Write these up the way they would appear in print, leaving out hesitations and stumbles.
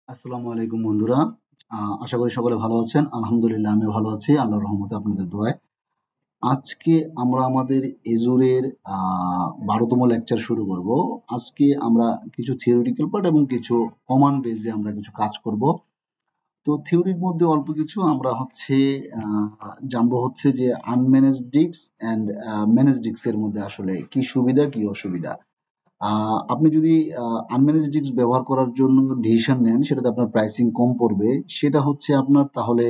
আসসালামু আলাইকুম বন্ধুরা। আশা করি সকলে ভালো আছেন। আলহামদুলিল্লাহ আমিও ভালো আছি আল্লাহর রহমতে আপনাদের দোয়ায়। আজকে আমরা আমাদের এজুরের ১২তম লেকচার শুরু করব। আজকে আমরা কিছু থিওরিটিক্যাল পার্ট এবং কিছু কমান বেসে আমরা কিছু কাজ করব। তো থিওরির মধ্যে অল্প কিছু আমরা জানবো হচ্ছে যে আনম্যানেজড ডিস্ক অ্যান্ড ম্যানেজড ডিস্কের মধ্যে আসলে কি সুবিধা কি অসুবিধা। আপনি যদি আনম্যানেজ ডিস্ক ব্যবহার করার জন্য ডিসিশন নেন সেটাতে আপনার প্রাইসিং কম পড়বে। সেটা হচ্ছে আপনার তাহলে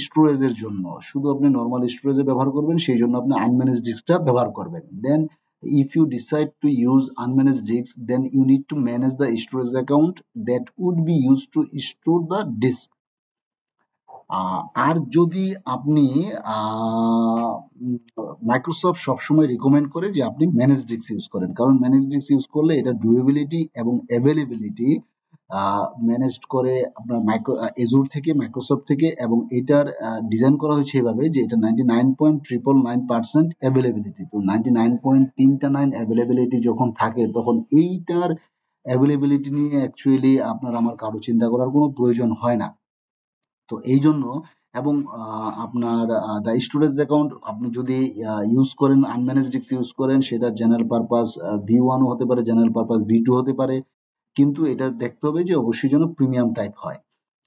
স্টোরেজের জন্য শুধু আপনি নর্মাল স্টোরেজে ব্যবহার করবেন, সেই জন্য আপনি আনম্যানেজ ডিস্কটা ব্যবহার করবেন। দেন if you decide to use unmanaged disks, then you need to manage the storage account that would be used to store the disk. আর যদি আপনি মাইক্রোসফট সবসময় রিকমেন্ড করে যে আপনি ম্যানেজ ডিস্ক ইউজ করেন, কারণ ম্যানেজ ডিস্ক ইউজ করলে এটা ডিউরেবিলিটি এবং অ্যাভেলেবিলিটি ম্যানেজড করে আপনার এজুর থেকে, মাইক্রোসফট থেকে, এবং এটার ডিজাইন করা হয়েছে এভাবে যে এটা 99.999% অ্যাভেলেবিলিটি। তো 99.399 অ্যাভেলেবিলিটি যখন থাকে তখন এইটার অ্যাভেলেবিলিটি নিয়ে অ্যাকচুয়ালি আপনার আমার কারো চিন্তা করার কোনো প্রয়োজন হয় না। তো এই জন্য এবং আপনার দ্য স্টোরেজ অ্যাকাউন্ট আপনি যদি ইউজ করেন, আনম্যানেজ ডিস্ক ইউজ করেন, সেটা জেনারেল পারপাস V1 হতে পারে, জেনারেল পারপাস V2 হতে পারে, কিন্তু এটা দেখতে হবে যে অবশ্যই যেন প্রিমিয়াম টাইপ হয়।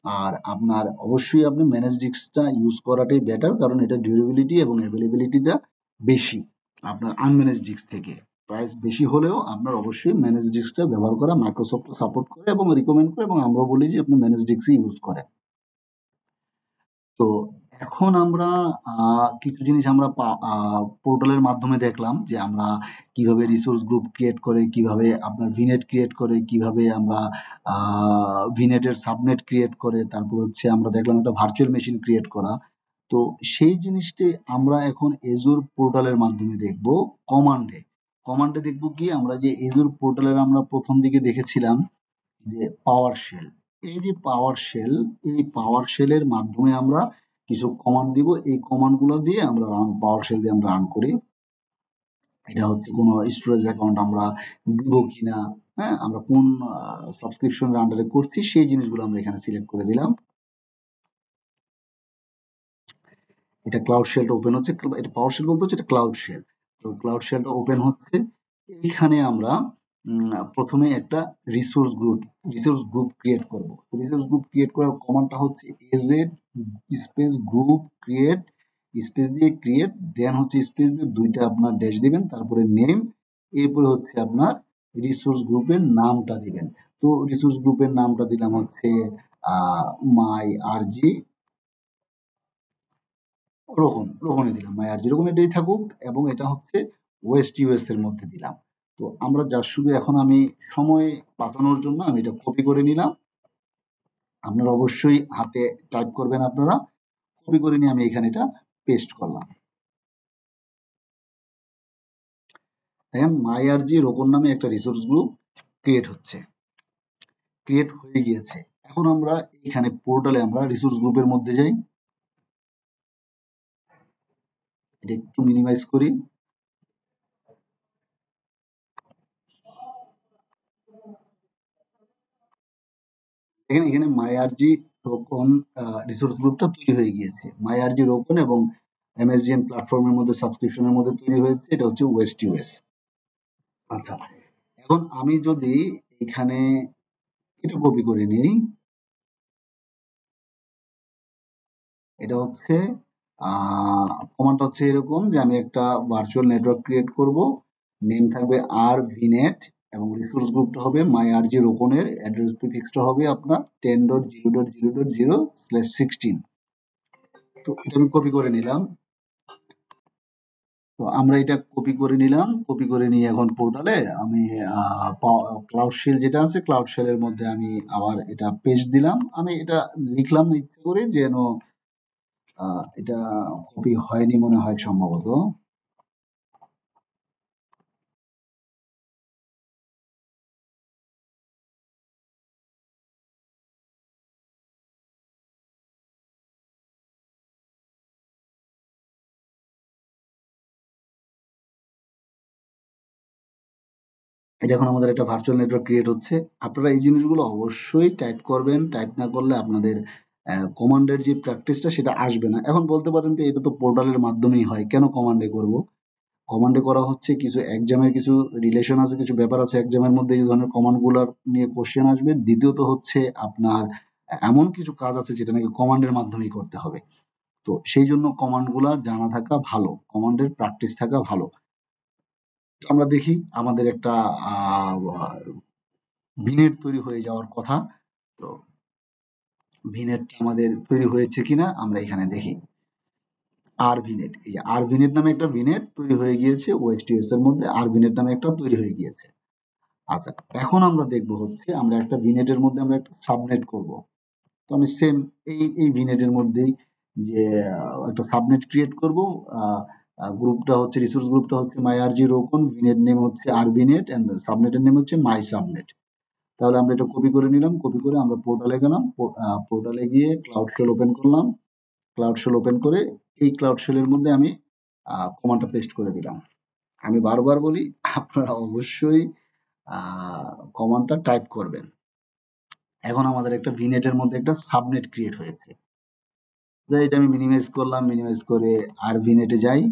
আর আপনার অবশ্যই আপনি ম্যানেজ ডিস্কটা ইউজ করাটাই বেটার, কারণ এটা ডিউরেবিলিটি এবং অ্যাভেলেবিলিটিটা বেশি আপনার আনম্যানেজ ডিস্ক থেকে। প্রাইস বেশি হলেও আপনার অবশ্যই ম্যানেজ ডিস্কটা ব্যবহার করা মাইক্রোসফট সাপোর্ট করে এবং রিকমেন্ড করে, এবং আমরাও বলি যে আপনি ম্যানেজ ডিস্কই ইউজ করেন। তো এখন আমরা কিছু জিনিস আমরা পোর্টালের মাধ্যমে দেখলাম যে আমরা কিভাবে রিসোর্স গ্রুপ ক্রিয়েট করে, কিভাবে আপনার ভিনেট ক্রিয়েট করে, কিভাবে আমরা ভিনেটের সাবনেট ক্রিয়েট করে, তারপর হচ্ছে আমরা দেখলাম একটা ভার্চুয়াল মেশিন ক্রিয়েট করা। তো সেই জিনিসটি আমরা এখন এজুর পোর্টালের মাধ্যমে দেখব। কমান্ডে কমান্ডে দেখব কি, আমরা যে এজুর পোর্টালের আমরা প্রথম দিকে দেখেছিলাম যে পাওয়ার শেল। এই যে পাওয়ার শেল, এই পাওয়ার শেলের মাধ্যমে আমরা কিছু কমান্ড দিব। এই কমান্ড গুলো দিয়ে আমরা পাওয়ার শেল দিয়ে আমরা রান করি। এটা হচ্ছে কোনো স্টোরেজ অ্যাকাউন্ট আমরা দিব কিনা, হ্যাঁ, আমরা কোন সাবস্ক্রিপশনের আন্ডারে করছি সেই জিনিসগুলো আমরা এখানে সিলেক্ট করে দিলাম। এটা ক্লাউড শেলটা ওপেন হচ্ছে। এটা পাওয়ার শেল বলতে হচ্ছে এটা ক্লাউড শেল। তো ক্লাউড শেলটা ওপেন হচ্ছে। এইখানে আমরা প্রথমে একটা রিসোর্স গ্রুপ ক্রিয়েট করব। রিসোর্স গ্রুপ ক্রিয়েট করার কমান্ডটা হচ্ছে AZ space group create space দিয়ে ক্রিয়েট, দেন হচ্ছে স্পেস দিয়ে দুইটা আপনার ড্যাশ দিবেন, তারপরে নেম, এরপরে হচ্ছে আপনার রিসোর্স গ্রুপের নামটা দিবেন। তো রিসোর্স গ্রুপের নামটা দিলাম হচ্ছে মাই আরজি রোকনে দিলাম, মাই আরজি রোকন এটাই থাকুক, এবং এটা হচ্ছে ওয়েস্ট ইউএস এর মধ্যে দিলাম। তো আমরা যা শুধু এখন আমি সময় বাঁচানোর জন্য আমি এটা কপি করে নিলাম। আপনারা অবশ্যই হাতে টাইপ করবেন, আপনারা কপি করে নিয়ে আমি এখানে এটা পেস্ট করলাম। দেখেন মাই আরজি রোকন নামে একটা রিসোর্স গ্রুপ ক্রিয়েট হয়ে গিয়েছে। এখন আমরা এখানে পোর্টালে আমরা রিসোর্স গ্রুপের মধ্যে যাই, এটা একটু মিনিমাইজ করি। এখানে মাইআরজি রোকন রিসোর্স গ্রুপটা তৈরি হয়ে গিয়েছে। মাইআরজি রোকন এবং এমএসডিএন প্ল্যাটফর্মের মধ্যে সাবস্ক্রিপশনের মধ্যে তৈরি হয়েছে। এটা হচ্ছে ওয়েস্ট ইউএস। আচ্ছা, এখন আমি যদি এখানে এটা কপি করে নিই, এটা হচ্ছে কমান্ডটা হচ্ছে এরকম যে আমি একটা ভার্চুয়াল নেটওয়ার্ক ক্রিয়েট করব। নেম থাকবে আর ভিনেট এবং রিসোর্স গ্রুপটা হবে মাই আরজি রোকনের, অ্যাড্রেস প্রিফিক্সটা হবে আপনার 10.0.0.0/16। তো এটা আমি কপি করে নিলাম। তো আমরা এটা কপি করে নিলাম, কপি করে নিয়ে এখন পোর্টালে আমি ক্লাউড শেল যেটা আছে ক্লাউড শেলের মধ্যে আমি আবার এটা পেস্ট দিলাম। আমি এটা লিখলাম ইচ্ছে করে যেন এটা কপি হয়নি মনে হয় সম্ভবত। এটা এখন আমাদের একটা ভার্চুয়াল নেটওয়ার্ক ক্রিয়েট হচ্ছে। আপনারা এই জিনিসগুলো অবশ্যই টাইপ করবেন। টাইপ না করলে আপনাদের কমান্ডের যে প্র্যাকটিসটা সেটা আসবে না। এখন বলতে পারেন যে এটা তো পোর্টালের মাধ্যমেই হয়, কেন কমান্ডে করব? কমান্ডে করা হচ্ছে কিছু এক্সামের কিছু রিলেশন আছে, কিছু ব্যাপার আছে এক্সামের মধ্যে এই ধরনের কমান্ড গুলার নিয়ে কোশ্চেন আসবে। দ্বিতীয়ত হচ্ছে আপনার এমন কিছু কাজ আছে যেটা নাকি কমান্ডের মাধ্যমেই করতে হবে। তো সেই জন্য কমান্ড গুলা জানা থাকা ভালো, কমান্ডের প্র্যাকটিস থাকা ভালো। তো আমরা দেখি আমাদের একটা ভিনেট তৈরি হয়ে যাওয়ার কথা। তো ভিনেট আমাদের তৈরি হয়েছে কিনা আমরা এখানে দেখি। আর ভিনেট, এই যে আর ভিনেট নামে একটা ভিনেট তৈরি হয়ে গিয়েছে, ওএসটিএস এর মধ্যে আর ভিনেট নামে একটা তৈরি হয়ে গিয়েছে। আচ্ছা, এখন আমরা দেখব হচ্ছে আমরা একটা ভিনেটের মধ্যে আমরা একটা সাবনেট করব। তো আমি সেম এই ভিনেটের মধ্যেই যে একটা সাবনেট ক্রিয়েট করব। গ্রুপটা হচ্ছে রিসোর্স গ্রুপটা হচ্ছে মাই আরজি রোকন, ভিনেট নেম হচ্ছে আর ভিনেট এন্ড সাবনেটের নেম হচ্ছে মাই সাবনেট। তাহলে আমরা এটা কপি করে নিলাম, কপি করে আমরা পোর্টালে গেলাম, পোর্টালে গিয়ে ক্লাউড শেল ওপেন করলাম, ক্লাউড শেল ওপেন করে এই ক্লাউড শেলের মধ্যে আমি কমান্ডটা পেস্ট করে দিলাম। আমি বারবার বলি আপনারা অবশ্যই কমান্ডটা টাইপ করবেন। এখন আমাদের একটা ভিনেটের মধ্যে একটা সাবনেট ক্রিয়েট হয়েছে। এটা আমি মিনিমাইজ করলাম, মিনিমাইজ করে আর ভিনেটে যাই।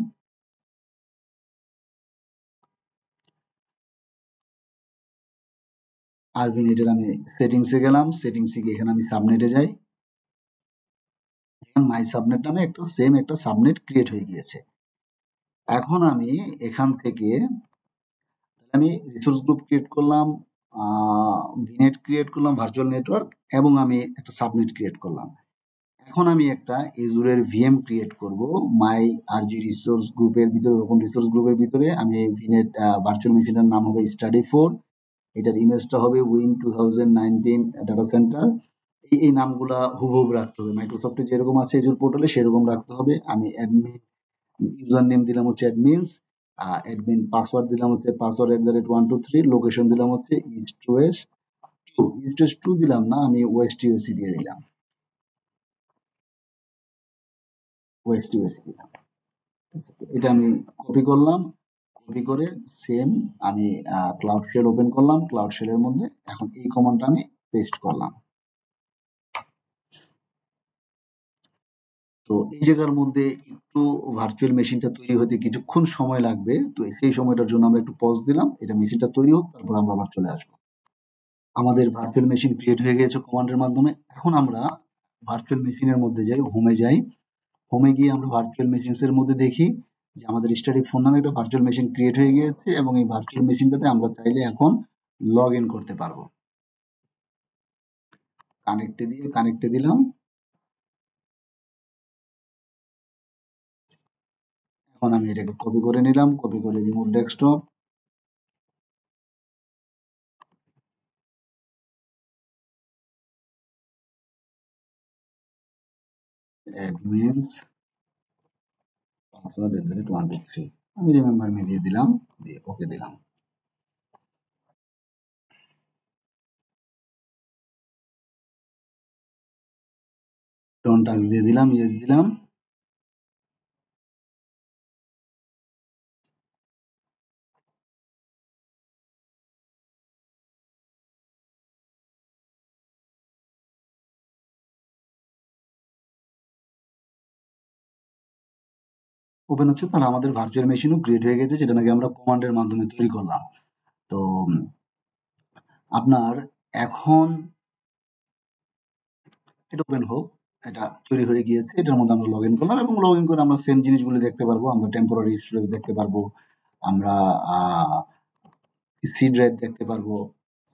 আর ভিনেটের আমি সেটিংসে গেলাম, সেটিংসে গিয়ে এখানে আমি সাবনেটে যাই। মাই সাবনেট নামে একটা সেম একটা সাবনেট ক্রিয়েট হয়ে গিয়েছে। এখন আমি এখান থেকে আমি রিসোর্স গ্রুপ ক্রিয়েট করলাম, ভিনেট ক্রিয়েট করলাম, ভার্চুয়াল নেটওয়ার্ক, এবং আমি একটা সাবনেট ক্রিয়েট করলাম। এখন আমি একটা এজুরের ভিএম ক্রিয়েট করব মাই আরজি রিসোর্স গ্রুপের ভিতরে। ওরকম রিসোর্স গ্রুপের ভিতরে আমি ভিনেট ভার্চুয়াল মেশিনের নাম হবে স্টাডি 4, এটার ইমেজটা হবে উইন 2019 ডাটা সেন্টার। এই নামগুলা হুবহু রাখতে হবে, মাইক্রোসফটে যেরকম আছে এজুর পোর্টালে সেরকম রাখতে হবে। আমি অ্যাডমিন ইউজার নেম দিলাম হচ্ছে অ্যাডমিনস, অ্যাডমিন পাসওয়ার্ড দিলাম হচ্ছে password@123, লোকেশন দিলাম হচ্ছে ইস্ট ওয়েস্ট 2, ইস্ট ওয়েস্ট 2 দিলাম না, আমি ওয়েস্ট ইউএসসি দিয়ে দিলাম, ওয়েস্ট ইউএসসি দিলাম। এটা আমি কপি করলাম, কপি করে সেম আমি ক্লাউড শেল ওপেন করলাম, ক্লাউড শেলের মধ্যে এখন এই কমান্ডটা আমি পেস্ট করলাম। তো এই জায়গার মধ্যে একটু ভার্চুয়াল মেশিনটা তৈরি হতে কিছুক্ষণ সময় লাগবে। তো সেই সময়টার জন্য আমরা একটু পজ দিলাম, এটা মেশিনটা তৈরি হোক, তারপর আমরা আবার চলে আসবো। আমাদের ভার্চুয়াল মেশিন ক্রিয়েট হয়ে গেছে কমান্ডের মাধ্যমে। এখন আমরা ভার্চুয়াল মেশিনের মধ্যে যাই, হোমে যাই। হোমে গিয়ে আমরা ভার্চুয়াল মেশিনস এর মধ্যে দেখি যে আমাদের স্ট্যাটিক ফোন নামে একটা ভার্চুয়াল মেশিন ক্রিয়েট হয়ে গিয়েছে, এবং এই ভার্চুয়াল মেশিনটাতে আমরা চাইলে এখন লগ ইন করতে পারবো। কানেক্টে দিলাম। এখন আমি এটাকে কপি করে নিলাম, কপি করে রিমুভ ডেস্কটপ, অ্যাডমিনস password@123, আমি রিমেম্বার মি দিয়ে দিলাম, দিয়ে ওকে দিলাম। ডন টাস্ক দিয়ে দিলাম, ইয়েস দিলাম। ওপেন হচ্ছে, তাহলে আমাদের ভার্চুয়াল মেশিনও ক্রিয়েট হয়ে গেছে, যেটা নাকি আমরা কমান্ডের মাধ্যমে তৈরি করলাম। তো আপনার এখন এটা ওপেন হোক, এটা তৈরি হয়ে গিয়েছে, এটার মধ্যে আমরা লগ ইন করলাম, এবং লগ ইন করে আমরা সেম জিনিসগুলো দেখতে পারবো। আমরা টেম্পোরারি স্টোরেজ দেখতে পারবো, আমরা সি ড্রাইভ দেখতে পারবো।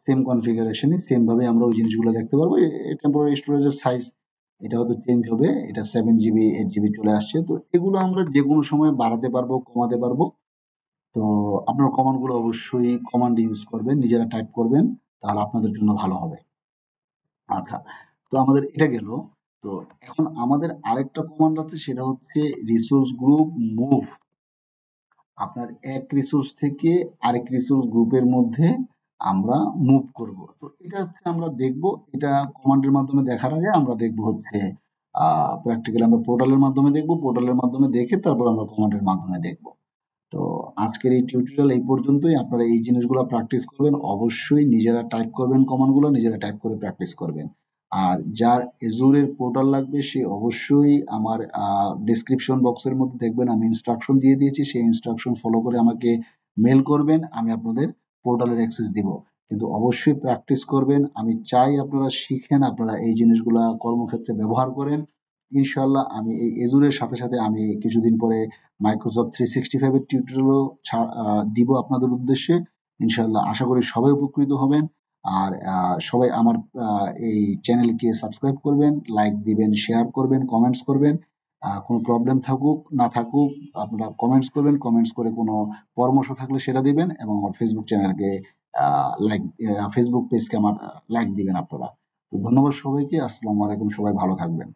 সেম কনফিগারেশনে সেম ভাবে আমরা ওই জিনিসগুলো দেখতে পারবো। টেম্পোরারি স্টোরেজের সাইজ এটা হয়তো চেঞ্জ হবে, এটা 7 জিবি 8 জিবি চলে আসছে। তো এগুলো আমরা যে কোনো সময় বাড়াতে পারবো, কমাতে পারবো। তো আপনার কমান্ড গুলো অবশ্যই কমান্ড ইউজ করবেন, নিজেরা টাইপ করবেন, তাহলে আপনাদের জন্য ভালো হবে। আচ্ছা, তো আমাদের এটা গেল। তো এখন আমাদের আরেকটা কমান্ড আছে, সেটা হচ্ছে রিসোর্স গ্রুপ মুভ। আপনার এক রিসোর্স থেকে আরেক রিসোর্স গ্রুপের মধ্যে আমরা মুভ করব। তো এটা হচ্ছে আমরা দেখব, এটা কমান্ডের মাধ্যমে দেখার আগে আমরা দেখব হচ্ছে প্র্যাকটিক্যালি আমরা পোর্টালের মাধ্যমে দেখব, পোর্টালের মাধ্যমে দেখে তারপর আমরা কমান্ডের মাধ্যমে দেখব। তো আজকের এই টিউটোরিয়াল এই পর্যন্তই। আপনারা এই জিনিসগুলো প্র্যাকটিস করবেন, অবশ্যই নিজেরা টাইপ করবেন, কমান্ডগুলো নিজেরা টাইপ করে প্র্যাকটিস করবেন। আর যার এজুরের পোর্টাল লাগবে সে অবশ্যই আমার ডেসক্রিপশন বক্সের মধ্যে দেখবেন আমি ইনস্ট্রাকশন দিয়ে দিয়েছি, সেই ইনস্ট্রাকশন ফলো করে আমাকে মেল করবেন, আমি আপনাদের পোর্টালের অ্যাক্সেস দিব। কিন্তু অবশ্যই প্র্যাকটিস করবেন। আমি চাই আপনারা শিখেন, আপনারা এই জিনিসগুলা কর্মক্ষেত্রে ব্যবহার করেন। ইনশাল্লাহ আমি এই এজুরের সাথে সাথে আমি কিছুদিন পরে মাইক্রোসফট 365 এর টিউটোরিয়ালও দিব আপনাদের উদ্দেশ্যে। ইনশাল্লাহ আশা করি সবাই উপকৃত হবেন। আর সবাই আমার এই চ্যানেলকে সাবস্ক্রাইব করবেন, লাইক দিবেন, শেয়ার করবেন, কমেন্টস করবেন। কোনো প্রবলেম থাকুক না থাকুক আপনারা কমেন্টস করবেন, কমেন্টস করে কোনো পরামর্শ থাকলে সেটা দিবেন, এবং আমার ফেসবুক চ্যানেলকে লাইক, ফেসবুক পেজকে আমার লাইক দিবেন আপনারা। তো ধন্যবাদ সবাইকে। আসসালামু আলাইকুম। সবাই ভালো থাকবেন।